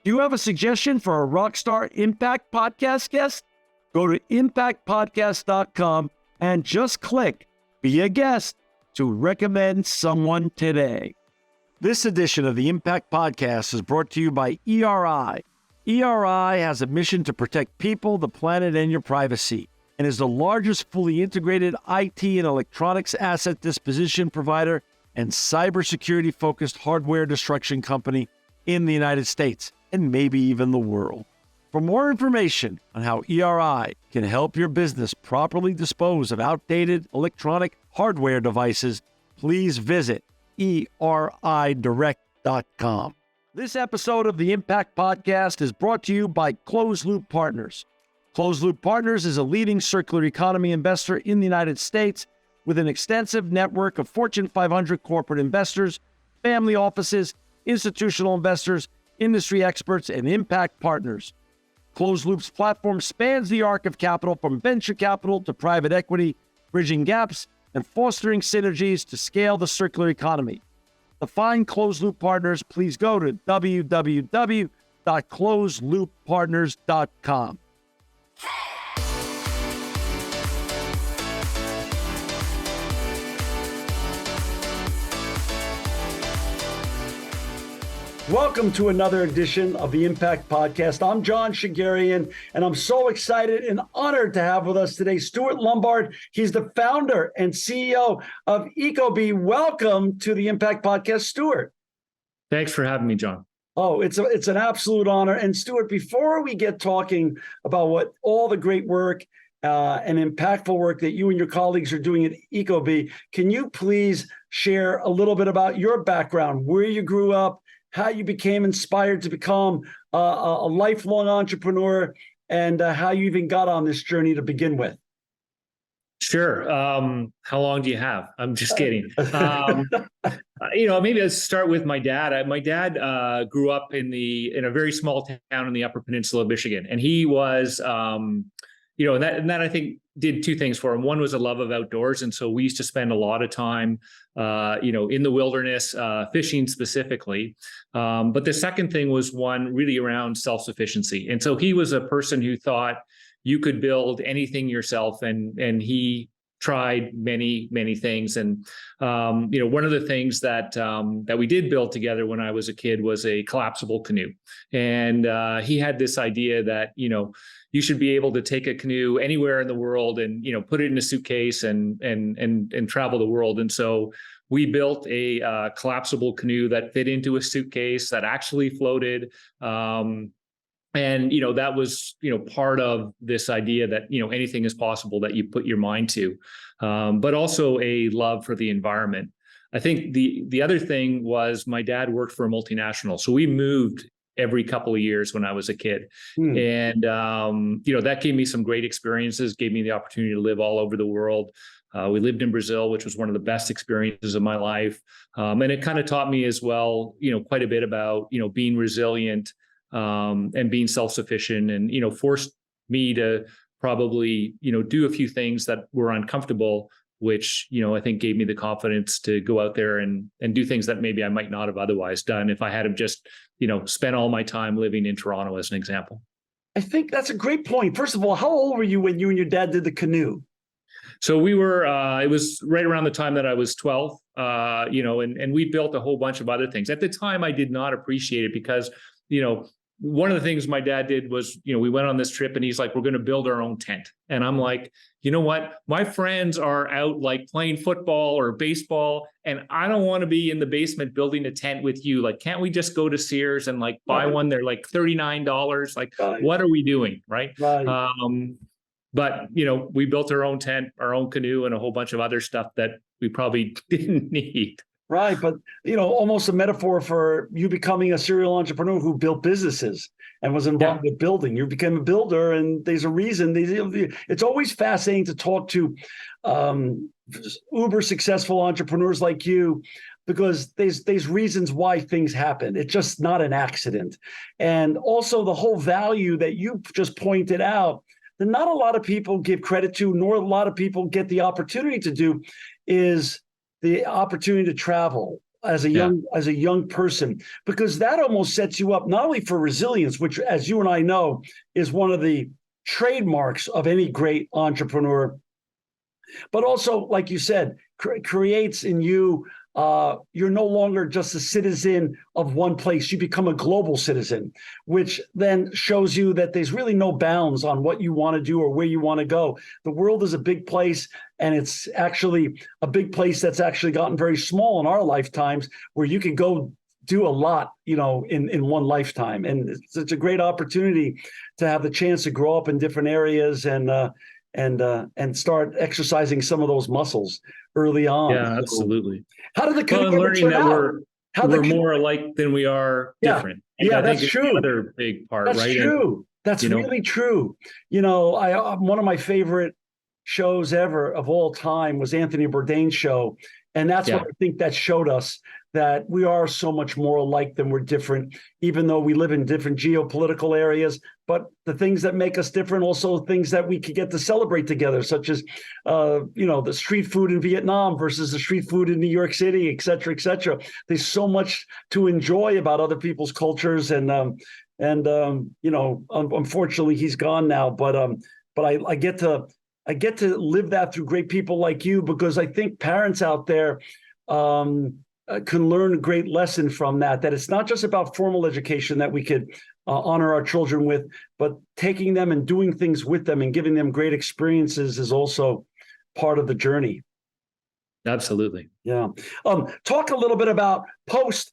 Do you have a suggestion for a Rockstar Impact Podcast guest? Go to impactpodcast.com and just click Be a Guest to recommend someone today. This edition of the Impact Podcast is brought to you by ERI. ERI has a mission to protect people, the planet, and your privacy, and is the largest fully integrated IT and electronics asset disposition provider and cybersecurity-focused hardware destruction company in the United States, and maybe even the world. For more information on how ERI can help your business properly dispose of outdated electronic hardware devices, please visit eridirect.com. This episode of the Impact Podcast is brought to you by Closed Loop Partners. Closed Loop Partners is a leading circular economy investor in the United States with an extensive network of Fortune 500 corporate investors, family offices, institutional investors, industry experts, and impact partners. Closed Loop's platform spans the arc of capital from venture capital to private equity, bridging gaps and fostering synergies to scale the circular economy. To find Closed Loop Partners, please go to www.closedlooppartners.com. Welcome to another edition of the Impact Podcast. I'm John Shigarian, and I'm so excited and honored to have with us today Stuart Lombard. He's the founder and CEO of ecobee. Welcome to the Impact Podcast, Stuart. Thanks for having me, John. Oh, it's an absolute honor. And Stuart, before we get talking about what all the great work and impactful work that you and your colleagues are doing at ecobee, can you please share a little bit about your background, where you grew up, how you became inspired to become a lifelong entrepreneur, and how you even got on this journey to begin with? Sure. How long do you have? I'm just kidding. Maybe let's start with my dad. My dad grew up in a very small town in the Upper Peninsula of Michigan, and he was, and that I think did two things for him. One was a love of outdoors, and so we used to spend a lot of time, in the wilderness, fishing specifically. But the second thing was one really around self-sufficiency, and so he was a person who thought you could build anything yourself, and he tried many things. And one of the things that we did build together when I was a kid was a collapsible canoe, and he had this idea that you should be able to take a canoe anywhere in the world and put it in a suitcase and travel the world. And so we built a collapsible canoe that fit into a suitcase that actually floated. And that was part of this idea that anything is possible that you put your mind to, but also a love for the environment. I think the other thing was my dad worked for a multinational, so we moved every couple of years when I was a kid. And, that gave me some great experiences, gave me the opportunity to live all over the world. We lived in Brazil, which was one of the best experiences of my life. And it kind of taught me as well, quite a bit about, being resilient and being self-sufficient, and, forced me to probably, do a few things that were uncomfortable, which, I think gave me the confidence to go out there and do things that maybe I might not have otherwise done if I had just, spent all my time living in Toronto, as an example. I think that's a great point. First of all, how old were you when you and your dad did the canoe? So we were, it was right around the time that I was 12, and we built a whole bunch of other things. At the time, I did not appreciate it because, one of the things my dad did was, we went on this trip and he's like, we're going to build our own tent. And I'm like, you know what? My friends are out like playing football or baseball, and I don't want to be in the basement building a tent with you. Like, can't we just go to Sears and like buy one? They're like $39. Like, what are we doing? Right. But, we built our own tent, our own canoe, and a whole bunch of other stuff that we probably didn't need. Right. But, almost a metaphor for you becoming a serial entrepreneur who built businesses and was involved with building. You became a builder, and there's a reason. It's always fascinating to talk to uber successful entrepreneurs like you, because there's reasons why things happen. It's just not an accident. And also the whole value that you just pointed out that not a lot of people give credit to, nor a lot of people get the opportunity to do, is the opportunity to travel. as a young person, because that almost sets you up not only for resilience, which, as you and I know, is one of the trademarks of any great entrepreneur, but also, like you said, creates in you, you're no longer just a citizen of one place. You become a global citizen, which then shows you that there's really no bounds on what you want to do or where you want to go. The world is a big place, and it's actually a big place that's actually gotten very small in our lifetimes, where you can go do a lot, in one lifetime. And it's a great opportunity to have the chance to grow up in different areas and start exercising some of those muscles early on. Yeah, absolutely. How did the Well, cookie learning turn that out? we're more alike than we are different. Yeah, I think that's it's true. the other big part, That's right? true. That's really true. One of my favorite shows ever of all time was Anthony Bourdain's show. And that's what I think that showed us, that we are so much more alike than we're different, even though we live in different geopolitical areas. But the things that make us different, also things that we could get to celebrate together, such as, the street food in Vietnam versus the street food in New York City, et cetera, et cetera. There's so much to enjoy about other people's cultures. Unfortunately, he's gone now. But I get to live that through great people like you, because I think parents out there can learn a great lesson from that it's not just about formal education that we could honor our children with, but taking them and doing things with them and giving them great experiences is also part of the journey. Absolutely. Yeah. Talk a little bit about post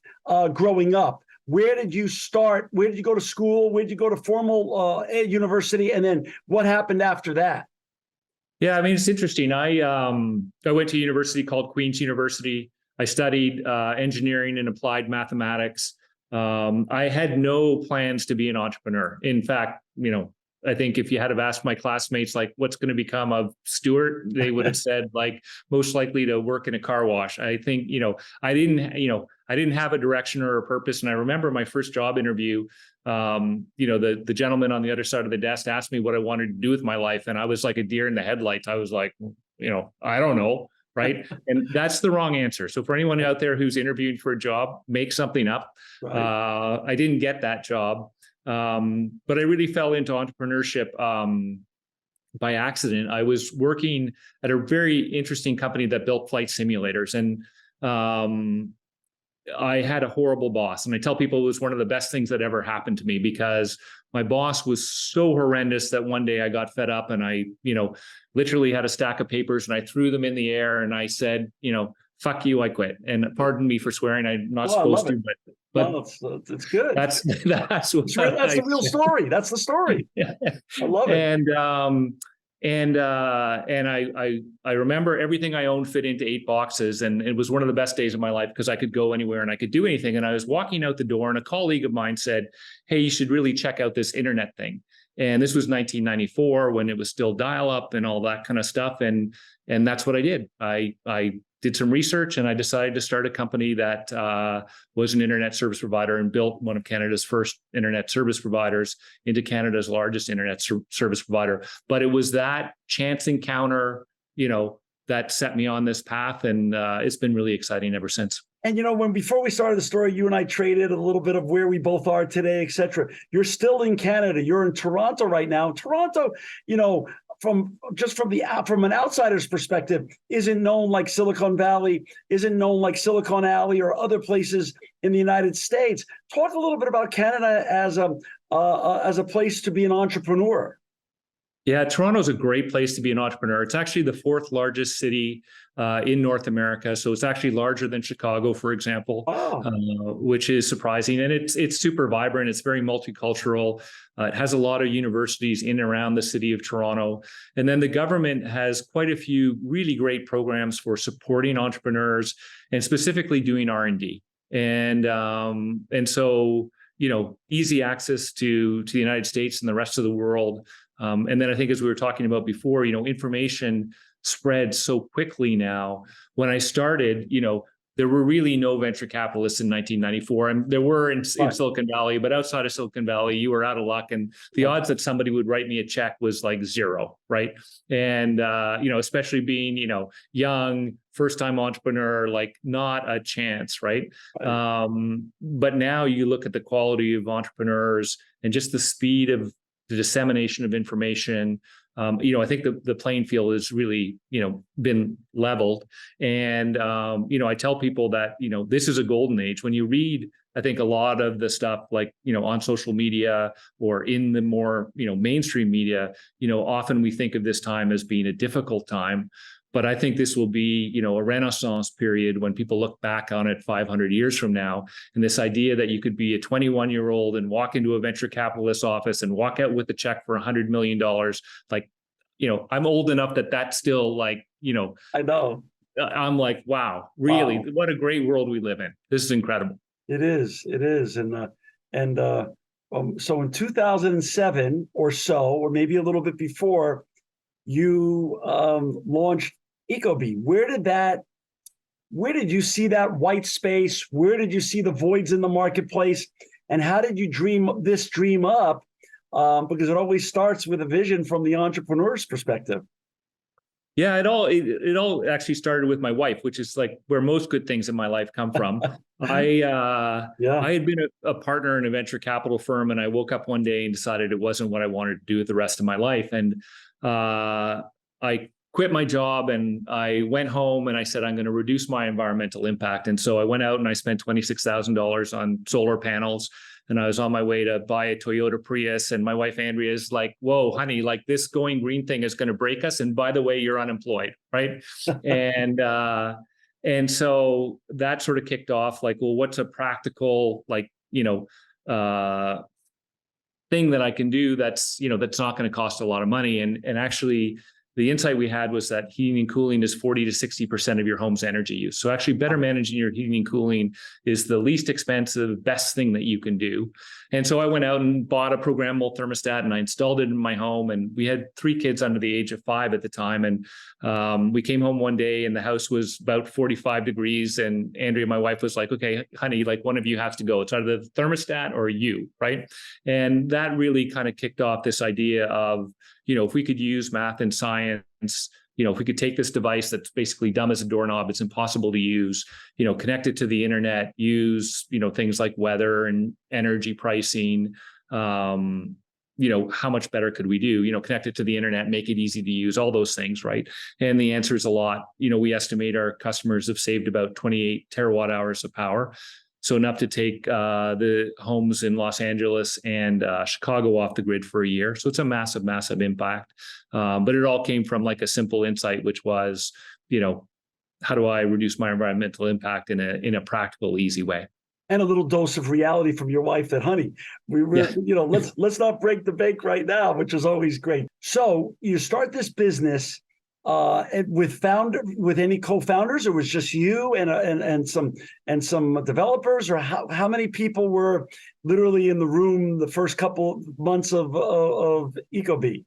growing up. Where did you start? Where did you go to school? Where did you go to formal university? And then what happened after that? Yeah, I mean, it's interesting. I went to a university called Queen's University. I studied engineering and applied mathematics. I had no plans to be an entrepreneur. In fact, I think if you had have asked my classmates, like, what's going to become of Stuart, they would have said, like, most likely to work in a car wash. I think, I didn't have a direction or a purpose. And I remember my first job interview, the gentleman on the other side of the desk asked me what I wanted to do with my life. And I was like a deer in the headlights. I was like, I don't know. Right. And that's the wrong answer. So for anyone out there who's interviewing for a job, make something up. Right. I didn't get that job. But I really fell into entrepreneurship by accident. I was working at a very interesting company that built flight simulators. And I had a horrible boss. And I tell people it was one of the best things that ever happened to me, because my boss was so horrendous that one day I got fed up and I, literally had a stack of papers and I threw them in the air and I said, fuck you, I quit. And pardon me for swearing, I'm not supposed to, but no, it's good. That's the real story. That's the story. Yeah. I love it. And I remember everything I owned fit into 8 boxes, and it was one of the best days of my life because I could go anywhere and I could do anything. And I was walking out the door, and a colleague of mine said, "Hey, you should really check out this internet thing." And this was 1994 when it was still dial-up and all that kind of stuff. And that's what I did. I did some research and I decided to start a company that was an internet service provider and built one of Canada's first internet service providers into Canada's largest internet service provider. But it was that chance encounter, that set me on this path. And it's been really exciting ever since. And before we started the story, you and I traded a little bit of where we both are today, et cetera. You're still in Canada. You're in Toronto right now. Toronto, from an outsider's perspective, isn't known like Silicon Valley, isn't known like Silicon Alley or other places in the United States. Talk a little bit about Canada as a place to be an entrepreneur. Yeah, Toronto's a great place to be an entrepreneur. It's actually the 4th largest city in North America. So it's actually larger than Chicago, for example, which is surprising. And it's super vibrant. It's very multicultural. It has a lot of universities in and around the city of Toronto. And then the government has quite a few really great programs for supporting entrepreneurs and specifically doing R&D. And so, easy access to the United States and the rest of the world. And then I think, as we were talking about before, information spreads so quickly now. When I started, there were really no venture capitalists in 1994. And there were in Silicon Valley, but outside of Silicon Valley, you were out of luck. And the odds that somebody would write me a check was like 0, right? And, especially being, young, first-time entrepreneur, like not a chance, right? But now you look at the quality of entrepreneurs and just the speed of the dissemination of information. I think the playing field has really, been leveled. And, I tell people that, this is a golden age. When you read, I think a lot of the stuff like, on social media or in the more, mainstream media, often we think of this time as being a difficult time. But I think this will be, a renaissance period when people look back on it 500 years from now. And this idea that you could be a 21-year-old and walk into a venture capitalist office and walk out with a check for $100 million. Like, I'm old enough that that's still like, I know. I'm like, wow, really, Wow. what a great world we live in. This is incredible. It is. So in 2007 or so, or maybe a little bit before, you launched ecobee. Where did you see that white space? Where did you see the voids in the marketplace? And how did you dream this dream up? Because it always starts with a vision from the entrepreneur's perspective. Yeah, it all actually started with my wife, which is like where most good things in my life come from. I had been a partner in a venture capital firm, and I woke up one day and decided it wasn't what I wanted to do with the rest of my life. And I quit my job and I went home and I said, I'm going to reduce my environmental impact. And so I went out and I spent $26,000 on solar panels. And I was on my way to buy a Toyota Prius. And my wife, Andrea, is like, whoa, honey, like this going green thing is going to break us. And by the way, you're unemployed, right? And so that sort of kicked off like, well, what's a practical, like, thing that I can do that's not going to cost a lot of money. And actually, the insight we had was that heating and cooling is 40 to 60% of your home's energy use. So actually better managing your heating and cooling is the least expensive, best thing that you can do. And so I went out and bought a programmable thermostat and I installed it in my home. And we had 3 kids under the age of 5 at the time. And we came home one day and the house was about 45 degrees. And Andrea, my wife, was like, okay, honey, like one of you has to go. It's either the thermostat or you, right? And that really kind of kicked off this idea of, if we could use math and science, if we could take this device that's basically dumb as a doorknob, it's impossible to use, connect it to the internet, use, things like weather and energy pricing, how much better could we do, connect it to the internet, make it easy to use, all those things, right? And the answer is a lot. We estimate our customers have saved about 28 terawatt hours of power. So enough to take the homes in Los Angeles and Chicago off the grid for a year. So it's a massive, massive impact. But it all came from like a simple insight, which was, how do I reduce my environmental impact in a practical, easy way? And a little dose of reality from your wife that, honey, let's not break the bank right now, which is always great. So you start this business with any co-founders, or was just you and some developers, or how many people were literally in the room the first couple months of ecobee?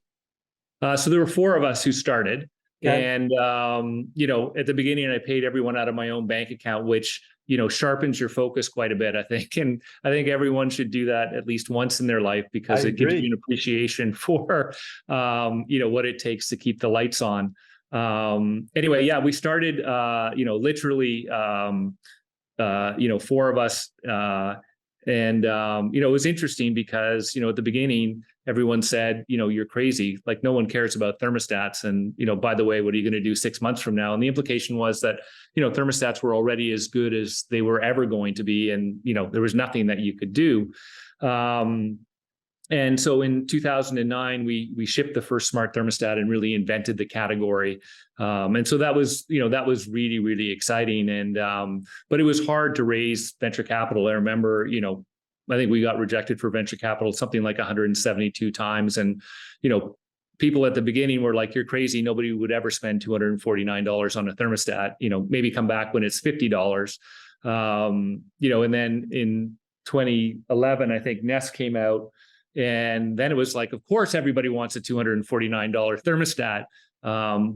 So there were 4 of us who started. Okay. And, at the beginning, I paid everyone out of my own bank account, which, sharpens your focus quite a bit, I think. And I think everyone should do that at least once in their life, because it gives you an appreciation for, what it takes to keep the lights on. Anyway, yeah, we started, literally, 4 of us. And it was interesting because, at the beginning, everyone said, you're crazy. Like no one cares about thermostats. And, by the way, what are you going to do 6 months from now? And the implication was that, thermostats were already as good as they were ever going to be. And, there was nothing that you could do. And so in 2009, we shipped the first smart thermostat and really invented the category. And so that was really, really exciting. And, but it was hard to raise venture capital. I remember, I think we got rejected for venture capital something like 172 times. And, people at the beginning were like, you're crazy. Nobody would ever spend $249 on a thermostat, maybe come back when it's $50. And then in 2011, I think Nest came out. And then it was like, of course, everybody wants a $249 thermostat.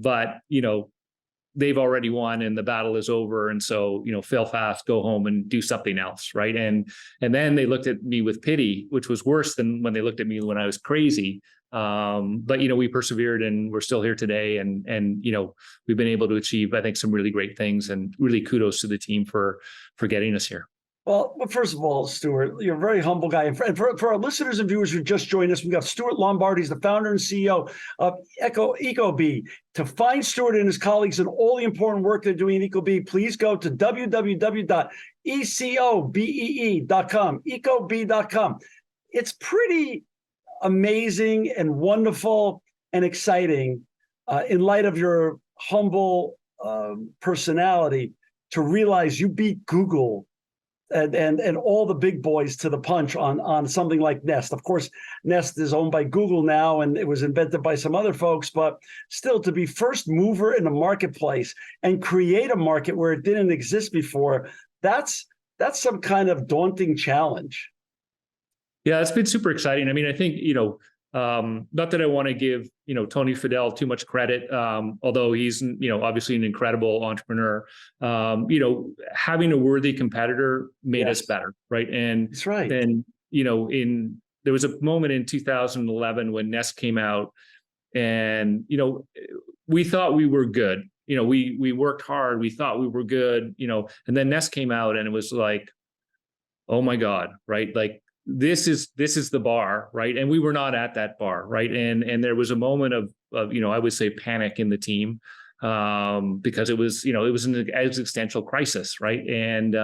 But, they've already won and the battle is over. And so, fail fast, go home and do something else. Right. And then they looked at me with pity, which was worse than when they looked at me when I was crazy. But we persevered, and we're still here today. And we've been able to achieve, I think, some really great things. And really kudos to the team for getting us here. Well, first of all, Stuart, you're a very humble guy. And for our listeners and viewers who just joined us, we've got Stuart Lombard. He's the founder and CEO of ecobee. To find Stuart and his colleagues and all the important work they're doing at ecobee, please go to www.ecobee.com, ecobee.com. It's pretty amazing and wonderful and exciting in light of your humble personality to realize you beat Google and all the big boys to the punch on something like Nest. Of course, Nest is owned by Google now, and it was invented by some other folks, but still, to be first mover in the marketplace and create a market where it didn't exist before, that's some kind of daunting challenge. Yeah, it's been super exciting. I mean, I think, not that I want to give, Tony Fadell too much credit, although he's, obviously an incredible entrepreneur. Having a worthy competitor made us better, right? And that's right. And there was a moment in 2011 when Nest came out, and we thought we were good. We worked hard. We thought we were good. And then Nest came out, and it was like, oh my God, right? Like, this is the bar, right? And we were not at that bar, right? And there was a moment of I would say panic in the team, because it was an existential crisis, right? And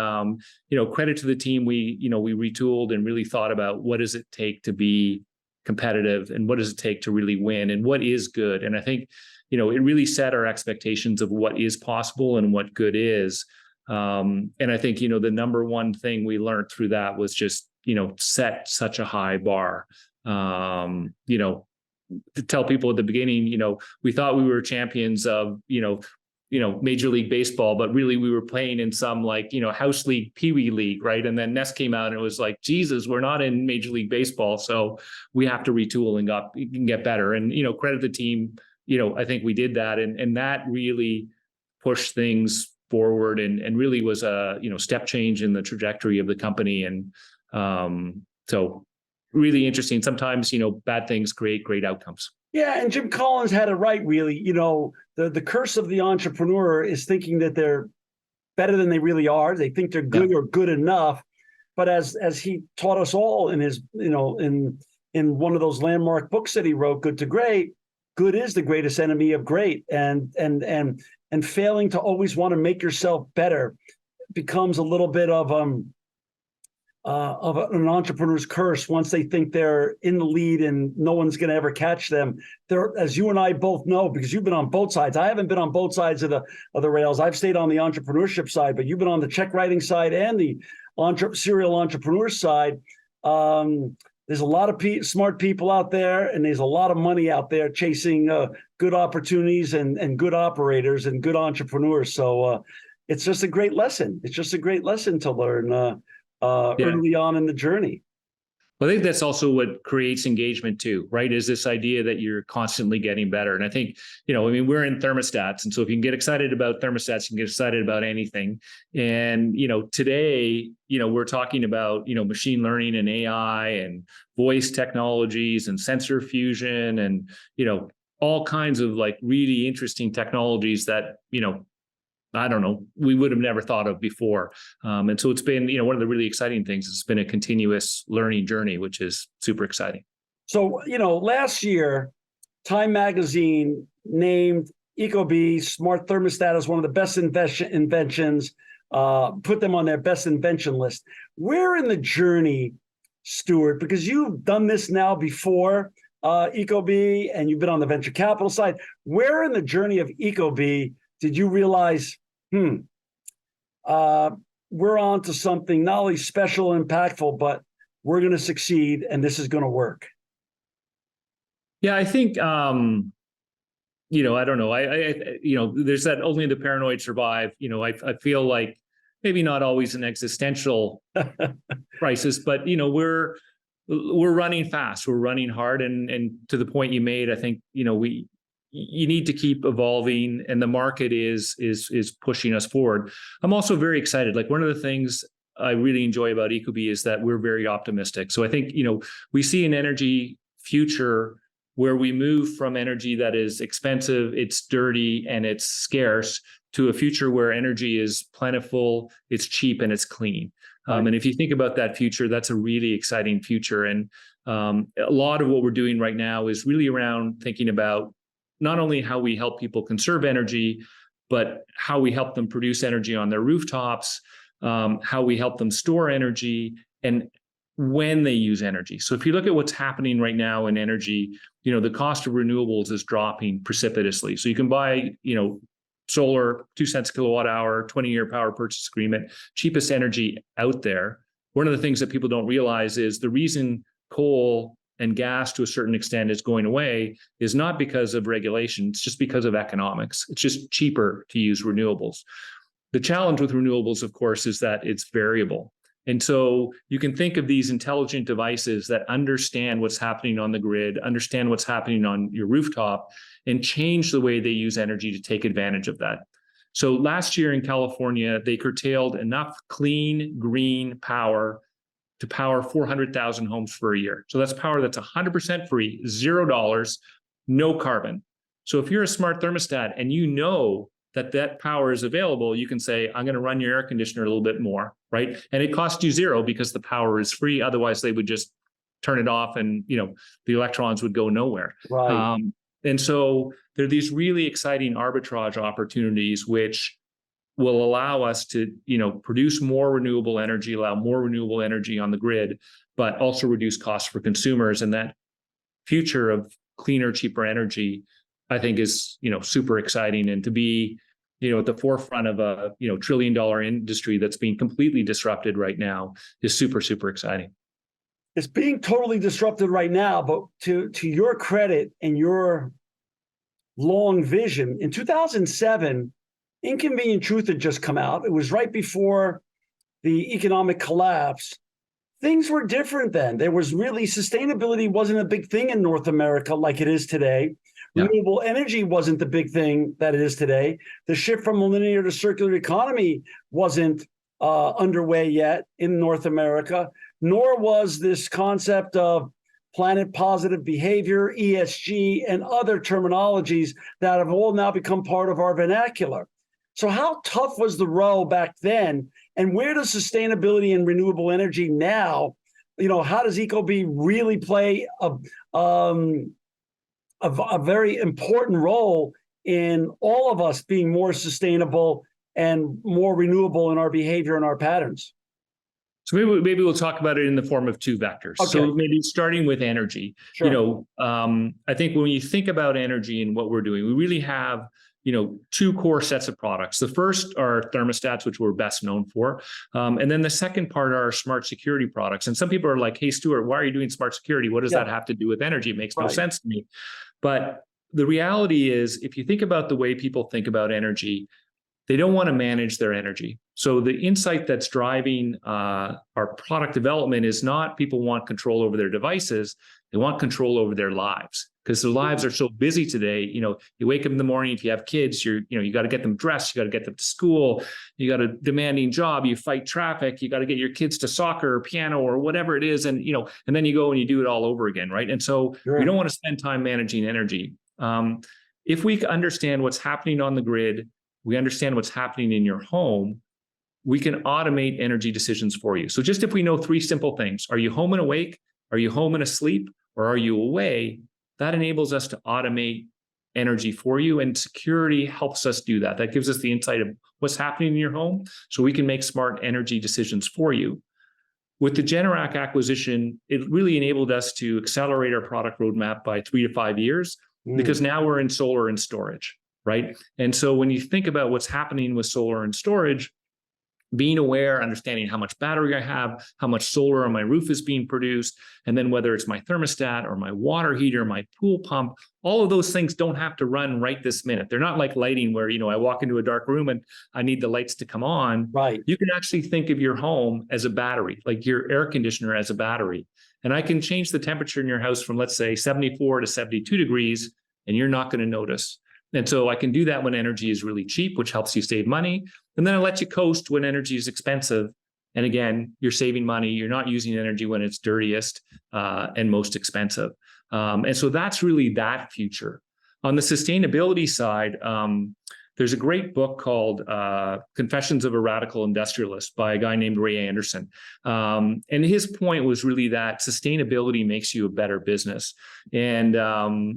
credit to the team, we retooled and really thought about what does it take to be competitive, and what does it take to really win, and what is good. And I think it really set our expectations of what is possible and what good is. And I think the number one thing we learned through that was just set such a high bar. To tell people at the beginning, we thought we were champions of, Major League Baseball, but really we were playing in some house league, Pee-wee league, right? And then Nest came out and it was like, Jesus, we're not in Major League Baseball, so we have to retool and get better. And credit the team. I think we did that, and that really pushed things forward, and really was a step change in the trajectory of the company. And so really interesting. Sometimes, bad things create great outcomes. Yeah. And Jim Collins had it right, really. The curse of the entrepreneur is thinking that they're better than they really are. They think they're good or good enough. But as he taught us all in his, in one of those landmark books that he wrote, Good to Great, good is the greatest enemy of great. And failing to always want to make yourself better becomes a little bit of an entrepreneur's curse. Once they think they're in the lead and no one's going to ever catch them, as you and I both know, because you've been on both sides. I haven't been on both sides of the rails. I've stayed on the entrepreneurship side, but you've been on the check writing side and the serial entrepreneur side. There's a lot of smart people out there, and there's a lot of money out there chasing good opportunities and good operators and good entrepreneurs. So it's just a great lesson. It's just a great lesson to learn early on in the journey. Well, I think that's also what creates engagement too, right? Is this idea that you're constantly getting better. And I think, we're in thermostats. And so if you can get excited about thermostats, you can get excited about anything. And, today, we're talking about, machine learning and AI and voice technologies and sensor fusion and, all kinds of really interesting technologies that, I don't know, we would have never thought of before. And so it's been, one of the really exciting things. It's been a continuous learning journey, which is super exciting. So, last year, Time Magazine named ecobee smart thermostat as one of the best inventions, put them on their best invention list. Where in the journey, Stuart, because you've done this now before, ecobee, and you've been on the venture capital side, where in the journey of ecobee did you realize, we're on to something not only special and impactful, but we're going to succeed and this is going to work? Yeah, I think, I don't know. There's that only the paranoid survive. I feel like maybe not always an existential crisis, but, we're running fast, we're running hard. And to the point you made, I think, you need to keep evolving, and the market is pushing us forward. I'm also very excited. One of the things I really enjoy about ecobee is that we're very optimistic. So I think, we see an energy future where we move from energy that is expensive, it's dirty, and it's scarce, to a future where energy is plentiful, it's cheap, and it's clean. And if you think about that future, that's a really exciting future. And a lot of what we're doing right now is really around thinking about not only how we help people conserve energy, but how we help them produce energy on their rooftops, how we help them store energy, and when they use energy. So if you look at what's happening right now in energy, the cost of renewables is dropping precipitously. So you can buy, solar, 2 cents a kilowatt hour, 20-year power purchase agreement, cheapest energy out there. One of the things that people don't realize is the reason coal and gas to a certain extent is going away is not because of regulation, it's just because of economics. It's just cheaper to use renewables. The challenge with renewables, of course, is that it's variable. And so you can think of these intelligent devices that understand what's happening on the grid, understand what's happening on your rooftop, and change the way they use energy to take advantage of that. So last year in California, they curtailed enough clean, green power to power 400,000 homes for a year. So that's power that's 100% free, $0, no carbon. So if you're a smart thermostat and you know that power is available, you can say, I'm going to run your air conditioner a little bit more, right? And it costs you $0 because the power is free. Otherwise, they would just turn it off and, the electrons would go nowhere. Right. And so there are these really exciting arbitrage opportunities, which will allow us to, produce more renewable energy, allow more renewable energy on the grid, but also reduce costs for consumers. And that future of cleaner, cheaper energy, I think is, super exciting. And to be, at the forefront of a, $1 trillion industry that's being completely disrupted right now is super, super exciting. It's being totally disrupted right now, but to your credit and your long vision, in 2007, Inconvenient Truth had just come out. It was right before the economic collapse. Things were different then. There was really, sustainability wasn't a big thing in North America like it is today. Yeah. Renewable energy wasn't the big thing that it is today. The shift from a linear to circular economy wasn't underway yet in North America, nor was this concept of planet positive behavior, ESG, and other terminologies that have all now become part of our vernacular. So how tough was the row back then? And where does sustainability and renewable energy now, how does ecobee really play a very important role in all of us being more sustainable and more renewable in our behavior and our patterns? So maybe we'll talk about it in the form of two vectors. Okay. So maybe starting with energy. Sure. I think when you think about energy and what we're doing, we really have two core sets of products. The first are thermostats, which we're best known for. And then the second part are smart security products. And some people are like, hey, Stuart, why are you doing smart security? What does that have to do with energy? It makes no sense to me. But the reality is, if you think about the way people think about energy, they don't want to manage their energy. So the insight that's driving our product development is not people want control over their devices. They want control over their lives, because their lives are so busy today. You wake up in the morning, if you have kids, you got to get them dressed, you got to get them to school, you got a demanding job, you fight traffic, you got to get your kids to soccer or piano or whatever it is. And, and then you go and you do it all over again. Right. And so we don't want to spend time managing energy. If we understand what's happening on the grid, we understand what's happening in your home, we can automate energy decisions for you. So just if we know three simple things, are you home and awake? Are you home and asleep? Or are you away? That enables us to automate energy for you, and security helps us do that. That gives us the insight of what's happening in your home, so we can make smart energy decisions for you. With the Generac acquisition, it really enabled us to accelerate our product roadmap by 3 to 5 years, because now we're in solar and storage, right? And so when you think about what's happening with solar and storage, being aware, understanding how much battery I have, how much solar on my roof is being produced, and then whether it's my thermostat or my water heater, my pool pump, all of those things don't have to run right this minute. They're not like lighting where, I walk into a dark room and I need the lights to come on. Right. You can actually think of your home as a battery, like your air conditioner as a battery. And I can change the temperature in your house from, let's say, 74 to 72 degrees, and you're not going to notice. And so I can do that when energy is really cheap, which helps you save money. And then I let you coast when energy is expensive, And again, you're saving money. You're not using energy when it's dirtiest and most expensive. And so that's really that future. On the sustainability side, there's a great book called Confessions of a Radical Industrialist by a guy named Ray Anderson. And his point was really that sustainability makes you a better business. And,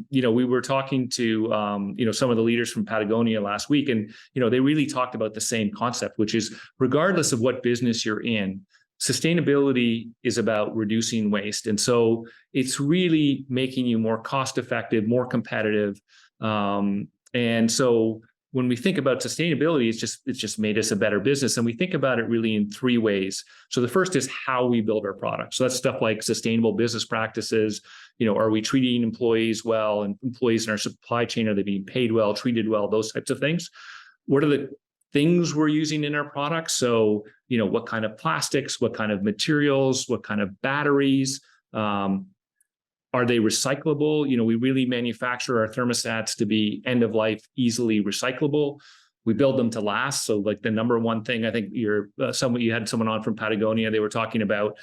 we were talking to, some of the leaders from Patagonia last week, and, they really talked about the same concept, which is regardless of what business you're in, sustainability is about reducing waste. And so it's really making you more cost effective, more competitive. And so when we think about sustainability, it's just made us a better business. And we think about it really in three ways. So the first is how we build our products. So that's stuff like sustainable business practices. Are we treating employees well, and employees in our supply chain, are they being paid well, treated well, those types of things? What are the things we're using in our products? So, what kind of plastics, what kind of materials, what kind of batteries, are they recyclable? We really manufacture our thermostats to be end of life, easily recyclable. We build them to last. So like the number one thing, I think you had someone on from Patagonia, they were talking about,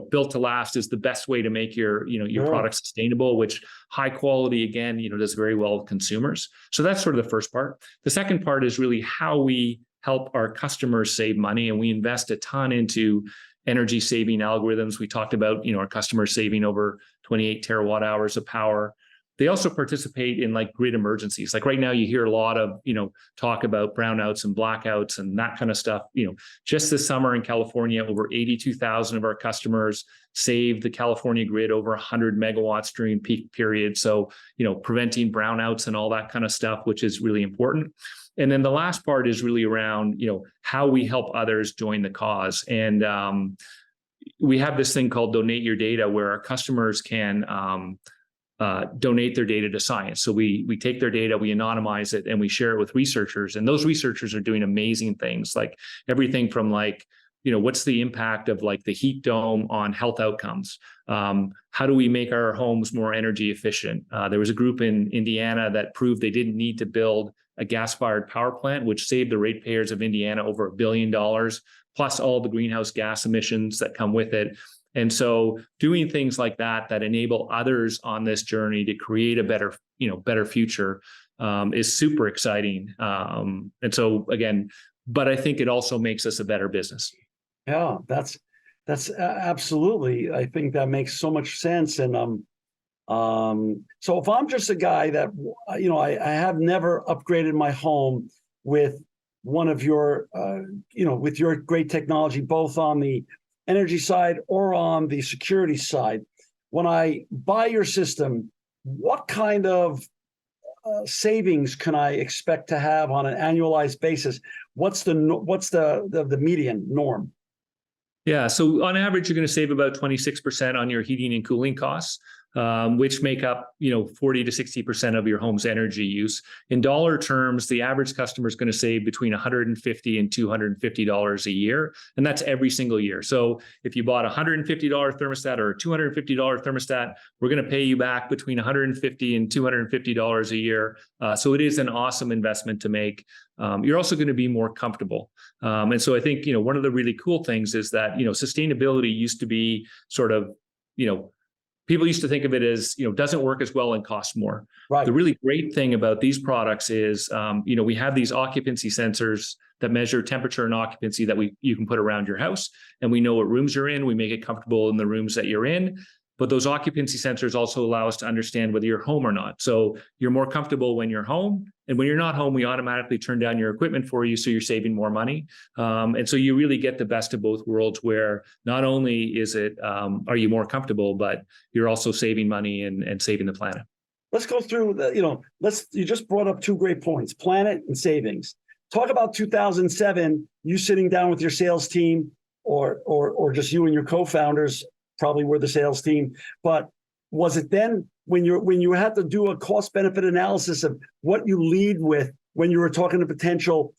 built to last is the best way to make your product sustainable, which high quality, again, does very well with consumers. So that's sort of the first part. The second part is really how we help our customers save money. And we invest a ton into energy saving algorithms. We talked about, our customers saving over 28 terawatt hours of power. They also participate in like grid emergencies. Like right now, you hear a lot of, talk about brownouts and blackouts and that kind of stuff. Just this summer in California, over 82,000 of our customers saved the California grid over 100 megawatts during peak period. So, preventing brownouts and all that kind of stuff, which is really important. And then the last part is really around, how we help others join the cause. And we have this thing called Donate Your Data, where our customers can donate their data to science. So we take their data, we anonymize it, and we share it with researchers. And those researchers are doing amazing things, like everything from like, what's the impact of like the heat dome on health outcomes? How do we make our homes more energy efficient? There was a group in Indiana that proved they didn't need to build a gas-fired power plant, which saved the ratepayers of Indiana over $1 billion, plus all the greenhouse gas emissions that come with it. And so doing things like that enable others on this journey to create a better future is super exciting. And so again, but I think it also makes us a better business. Yeah, that's absolutely. I think that makes so much sense. And so if I'm just a guy that, I have never upgraded my home with one of your, with your great technology, both on the energy side or on the security side, when I buy your system, what kind of savings can I expect to have on an annualized basis? What's the median norm? Yeah, so on average, you're going to save about 26% on your heating and cooling costs, which make up, 40 to 60% of your home's energy use. In dollar terms, the average customer is going to save between $150 and $250 a year, and that's every single year. So if you bought a $150 thermostat or a $250 thermostat, we're going to pay you back between $150 and $250 a year. So it is an awesome investment to make. You're also going to be more comfortable. And so I think, one of the really cool things is that, sustainability used to be sort of, people used to think of it as, doesn't work as well and costs more. Right. The really great thing about these products is, we have these occupancy sensors that measure temperature and occupancy that you can put around your house. And we know what rooms you're in. We make it comfortable in the rooms that you're in. But those occupancy sensors also allow us to understand whether you're home or not. So you're more comfortable when you're home. And when you're not home, we automatically turn down your equipment for you, so you're saving more money. And so you really get the best of both worlds, where not only is it, are you more comfortable, but you're also saving money and saving the planet. Let's go through you just brought up two great points, planet and savings. Talk about 2007, you sitting down with your sales team or just you and your co-founders, probably were the sales team, but was it then when you had to do a cost benefit analysis of what you lead with when you were talking to potential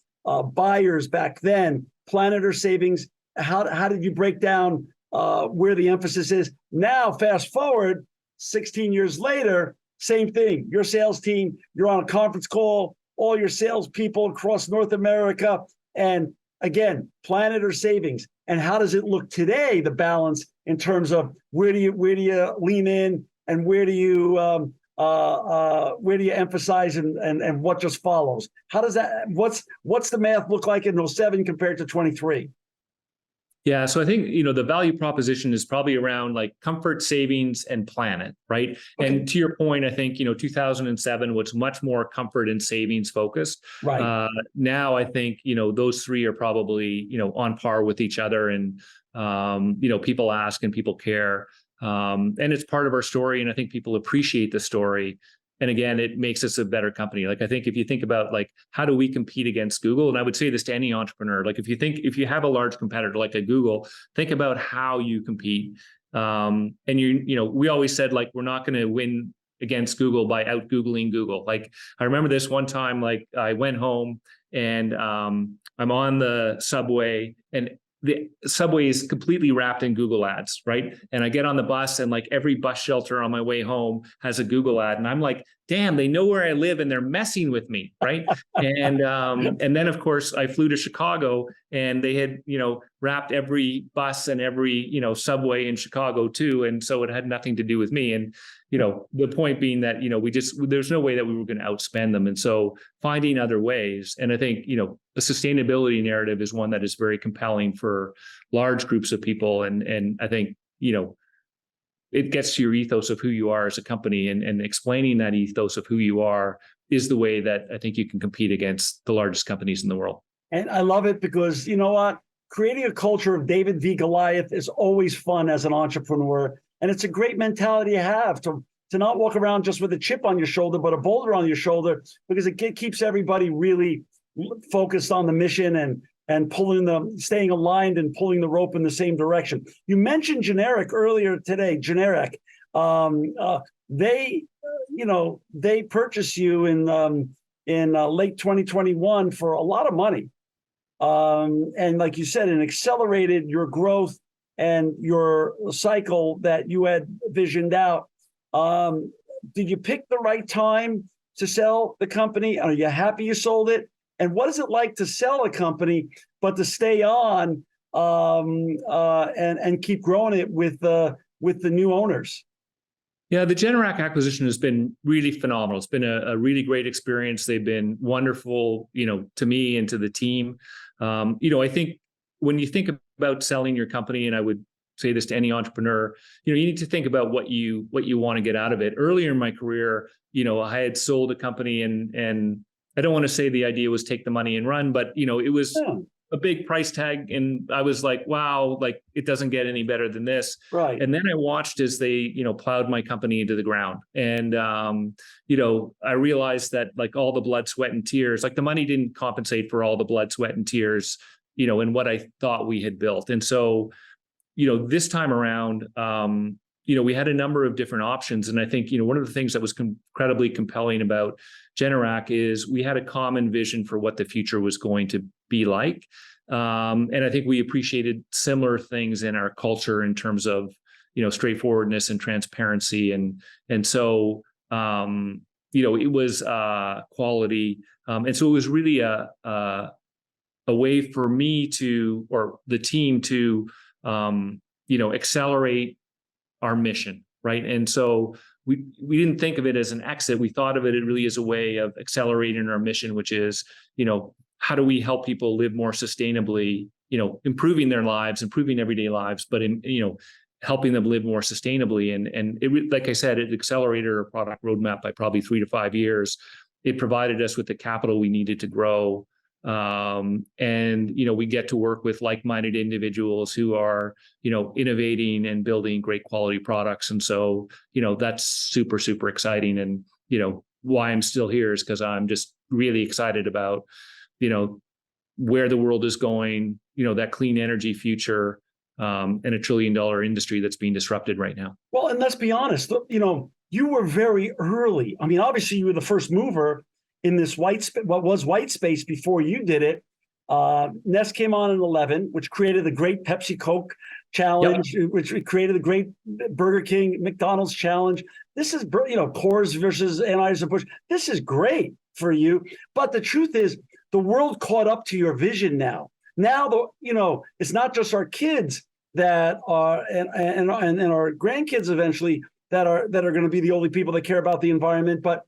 buyers back then, planet or savings? How did you break down where the emphasis is? Now, fast forward 16 years later, same thing. Your sales team, you're on a conference call, all your salespeople across North America, and again, Planet or savings? And how does it look today, the balance in terms of where do you lean in and where do you emphasize and what just follows? How does that, what's the math look like in 07 compared to 23? Yeah, so I think, the value proposition is probably around like comfort, savings, and planet, right? Okay. And to your point, I think, 2007 was much more comfort and savings focused. Right. Now I think, those three are probably, on par with each other, and, people ask and people care. And it's part of our story. And I think people appreciate the story. And again, it makes us a better company. Like, I think if you think about like, how do we compete against Google? And I would say this to any entrepreneur, like if you have a large competitor like a Google, think about how you compete. And we always said, like, we're not going to win against Google by out Googling Google. Like, I remember this one time, like I went home and I'm on the subway and the subway is completely wrapped in Google ads, right? And I get on the bus and like every bus shelter on my way home has a Google ad. And I'm like, damn, they know where I live and they're messing with me, right? And then of course I flew to Chicago and they had, wrapped every bus and every, subway in Chicago too. And so it had nothing to do with me. And, the point being that, there's no way that we were going to outspend them. And so finding other ways. And I think, the sustainability narrative is one that is very compelling for large groups of people. And I think, it gets to your ethos of who you are as a company, and explaining that ethos of who you are is the way that I think you can compete against the largest companies in the world. And I love it because, you know what? Creating a culture of David v. Goliath is always fun as an entrepreneur. And it's a great mentality to have, to not walk around just with a chip on your shoulder, but a boulder on your shoulder, because it keeps everybody really focused on the mission and staying aligned and pulling the rope in the same direction. You mentioned Generic earlier today. Generic, they purchased you in late 2021 for a lot of money, and like you said, it accelerated your growth and your cycle that you had visioned out. Did you pick the right time to sell the company? Are you happy you sold it? And what is it like to sell a company, but to stay on and keep growing it with the new owners? Yeah, the Generac acquisition has been really phenomenal. It's been a really great experience. They've been wonderful, to me and to the team. I think when you think about selling your company, and I would say this to any entrepreneur, you need to think about what you want to get out of it. Earlier in my career, I had sold a company and I don't want to say the idea was take the money and run, but it was a big price tag. And I was like, wow, like it doesn't get any better than this. Right. And then I watched as they, plowed my company into the ground. And, I realized that like all the blood, sweat, and tears, like the money didn't compensate for all the blood, sweat, and tears, and what I thought we had built. And so, this time around, we had a number of different options. And I think, one of the things that was incredibly compelling about Generac is we had a common vision for what the future was going to be like. And I think we appreciated similar things in our culture in terms of, straightforwardness and transparency. And so, it was quality. And so it was really a way for me to, or the team to, accelerate our mission, right? And so we didn't think of it as an exit. We thought of it really as a way of accelerating our mission, which is, how do we help people live more sustainably, improving their lives, improving everyday lives, but helping them live more sustainably. And it, like I said, it accelerated our product roadmap by probably 3 to 5 years. It provided us with the capital we needed to grow. And we get to work with like-minded individuals who are, innovating and building great quality products. And so, that's super, super exciting. And, why I'm still here is because I'm just really excited about, where the world is going, that clean energy future, and $1 trillion industry that's being disrupted right now. Well, and let's be honest, you were very early. I mean, obviously you were the first mover in this what was white space before you did it. Nest came on in 11, which created the great Pepsi Coke challenge, yep, which created the great Burger King McDonald's challenge. This is, Coors versus Anheuser-Busch. This is great for you. But the truth is, the world caught up to your vision now. Now, it's not just our kids that are, and our grandkids eventually that are going to be the only people that care about the environment, but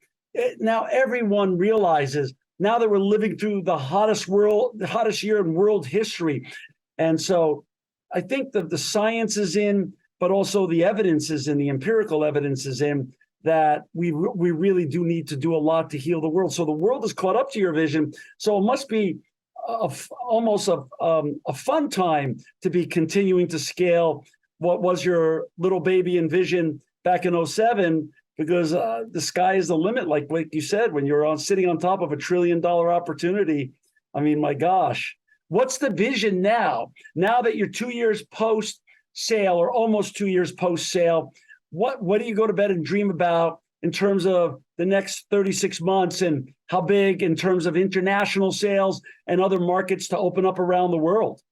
now everyone realizes now that we're living through the hottest year in world history. And so I think that the science is in, but also the evidence is in, the empirical evidence is in, that we really do need to do a lot to heal the world. So the world is caught up to your vision. So it must be almost a fun time to be continuing to scale what was your little baby and vision back in 2007, because the sky is the limit, like you said, when you're sitting on top of $1 trillion opportunity. I mean, my gosh, what's the vision now? Now that you're 2 years post sale, or almost 2 years post sale, what do you go to bed and dream about in terms of the next 36 months, and how big in terms of international sales and other markets to open up around the world?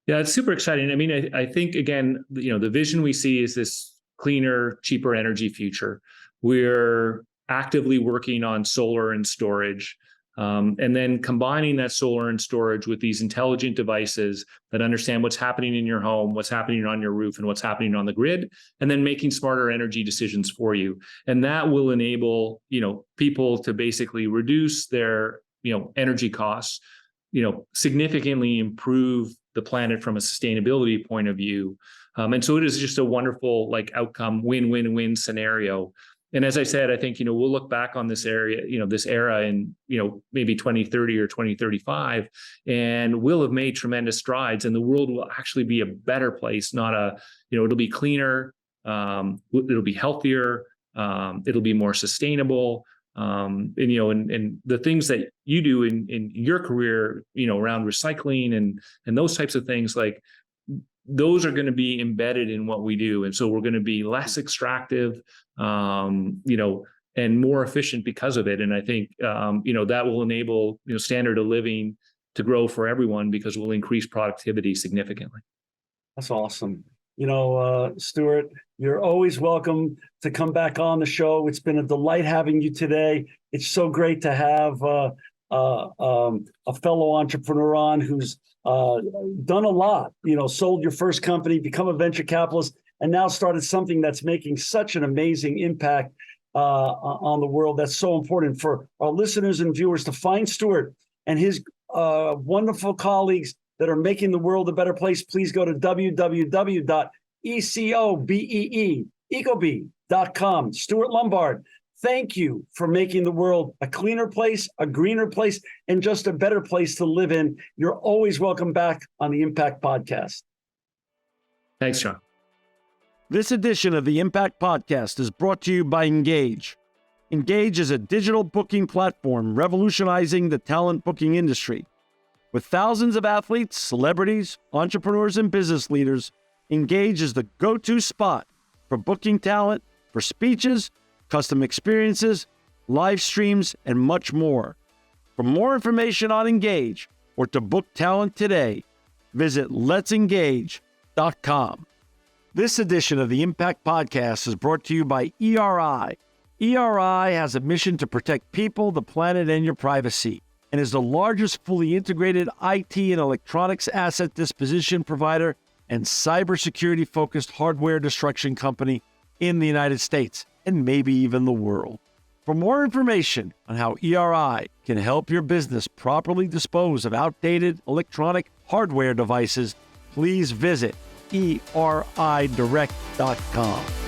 Yeah, it's super exciting. I mean, I think, again, the vision we see is this cleaner, cheaper energy future. We're actively working on solar and storage, and then combining that solar and storage with these intelligent devices that understand what's happening in your home, what's happening on your roof, and what's happening on the grid, and then making smarter energy decisions for you. And that will enable, people to basically reduce their, energy costs, significantly improve the planet from a sustainability point of view. And so it is just a wonderful outcome, win-win-win scenario. And as I said, I think, we'll look back on this era in, maybe 2030 or 2035, and we'll have made tremendous strides, and the world will actually be a better place, it'll be cleaner, it'll be healthier, it'll be more sustainable. And the things that you do in your career, around recycling and those types of things, those are going to be embedded in what we do. And so we're going to be less extractive, and more efficient because of it. And I think, that will enable, standard of living to grow for everyone, because we'll increase productivity significantly. That's awesome. Stuart, you're always welcome to come back on the show. It's been a delight having you today. It's so great to have a fellow entrepreneur on who's done a lot, sold your first company, become a venture capitalist, and now started something that's making such an amazing impact on the world. That's so important for our listeners and viewers to find Stuart and his wonderful colleagues that are making the world a better place. Please go to ecobee.com. Stuart Lombard, thank you for making the world a cleaner place, a greener place, and just a better place to live in. You're always welcome back on the Impact Podcast. Thanks, John. This edition of the Impact Podcast is brought to you by Engage. Engage is a digital booking platform revolutionizing the talent booking industry. With thousands of athletes, celebrities, entrepreneurs, and business leaders, Engage is the go-to spot for booking talent, for speeches, custom experiences, live streams, and much more. For more information on Engage or to book talent today, visit letsengage.com. This edition of the Impact Podcast is brought to you by ERI. ERI has a mission to protect people, the planet, and your privacy, and is the largest fully integrated IT and electronics asset disposition provider and cybersecurity-focused hardware destruction company in the United States, and maybe even the world. For more information on how ERI can help your business properly dispose of outdated electronic hardware devices, please visit eridirect.com.